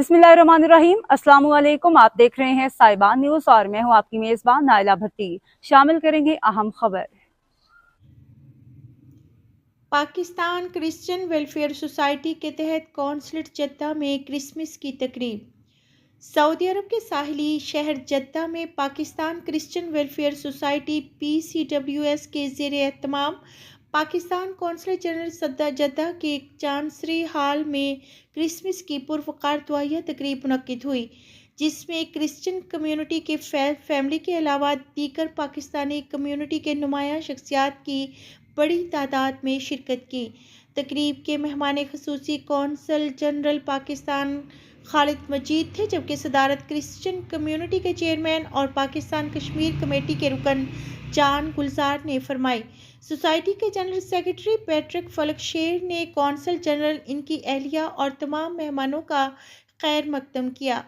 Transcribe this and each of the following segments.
बिस्मिल्लाहिर्रहमानिर्रहीम। अस्सलाम वालेकुम। आप देख रहे हैं साहिबान न्यूज़ और मैं हूं आपकी मेज़बान नाइला भट्टी। शामिल करेंगे अहम खबर। पाकिस्तान क्रिश्चियन वेलफेयर सोसाइटी के तहत कौंसलेट जद्दा में क्रिसमस की तकरीब। सऊदी अरब के साहिली शहर जद्दा में Pakistan Christian welfare society (PCWS) के ज़ेर एहतमाम पाकिस्तान कौंसलेट जनरल सद्दा जद्दा के चांसरी हॉल में क्रिसमस की पुरवकार दुआया तकरीब मुनक्किद हुई, जिसमें क्रिश्चियन कम्युनिटी के फैमिली के अलावा दीगर पाकिस्तानी कम्युनिटी के नुमायां शख्सियात की बड़ी तादाद में शिरकत की। तकरीब के मेहमान ख़ुसूसी कौंसल जनरल पाकिस्तान खालिद मजीद थे, जबकि सदारत क्रिश्चियन कम्युनिटी के चेयरमैन और पाकिस्तान कश्मीर कमेटी के रुकन जान गुलजार ने फरमाई। सोसाइटी के जनरल सेक्रेटरी पैट्रिक फलकशेर ने कौंसल जनरल, इनकी अहलिया और तमाम मेहमानों का खैर मकदम किया।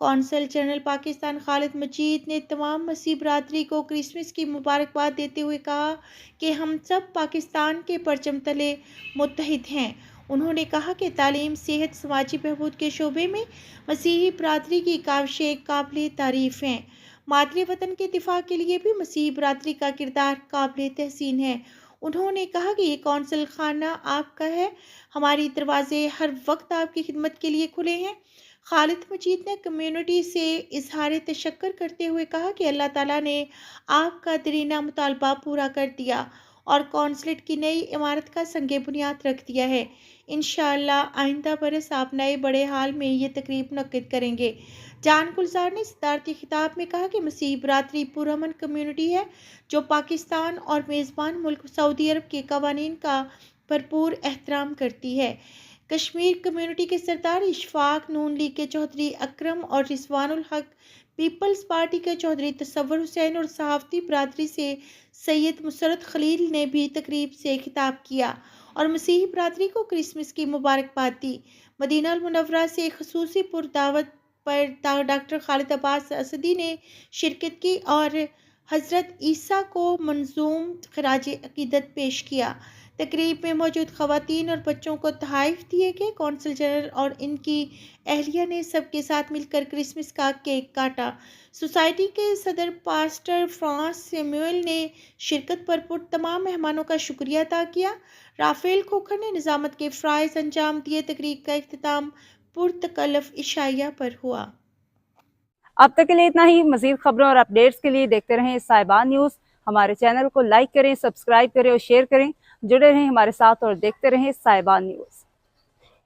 कौंसल जनरल पाकिस्तान खालिद मजीद ने तमाम मसीह बरादरी को क्रिसमस की मुबारकबाद देते हुए कहा कि हम सब पाकिस्तान के परचम तले मुत्तहिद हैं। उन्होंने कहा कि तालीम, सेहत, समाजी बहबूद के शोबे में मसीही बरादरी की काविशें काबिल तारीफ हैं। मादरी वतन के दिफा के लिए भी मसीही बरादरी का किरदार काबिल तहसीन है। उन्होंने कहा कि ये कौंसल खाना आपका है, हमारी दरवाजे हर वक्त आपकी खिदमत के लिए खुले हैं। खालिद मजीद ने कम्युनिटी से इजहार तशक्कुर करते हुए कहा कि अल्लाह ताला ने आपका दरीना मुतालबा पूरा कर दिया और कौंसलेट की नई इमारत का संगे बुनियाद रख दिया है। इंशाअल्लाह आइंदा बरस आप नए बड़े हाल में ये तकरीब मुनक्किद करेंगे। जान गुलजार ने सदारती खिताब में कहा कि मसीह बरादरी पुरअमन कम्युनिटी है जो पाकिस्तान और मेज़बान मुल्क सऊदी अरब के कवानीन का भरपूर एहतराम करती है। कश्मीर कम्युनिटी के सरदार इशफाक, नून लीग के चौधरी अकरम और रिजवानुल हक, पीपल्स पार्टी के चौधरी तसव्वुर हुसैन और सहाफ़ती बरादरी से सैयद मुसरत खलील ने भी तकरीब से खिताब किया और मसीही बरादरी को क्रिसमस की मुबारकबाद दी। मदीना अल मुनव्वरा से खसूसी पुरदावत पर डॉक्टर खालिद अब्बास असदी ने शिरकत की और हज़रत ईसा को मंजूम खराज अकीदत पेश किया। तकरीब में मौजूद ख़वातीन और बच्चों को तोहफ़े दिए गए। कौंसल जनरल और इनकी अहलिया ने सबके साथ मिलकर क्रिसमस का केक काटा। सोसाइटी के सदर पास्टर फ्रांस सैमुअल ने शिरकत पर तमाम मेहमानों का शुक्रिया अदा किया। राफेल खोखर ने निज़ामत के फ़राइज़ अंजाम दिए। तकरीब का इख्तिताम पुरतकल्लुफ़ इशाइया पर हुआ। अब तक के लिए इतना ही। मज़ीद खबरों और अपडेट्स के लिए देखते रहें साहिबान न्यूज़। हमारे चैनल को लाइक करें, सब्सक्राइब करें और शेयर करें। जुड़े रहें हमारे साथ और देखते रहें साहिबान न्यूज़।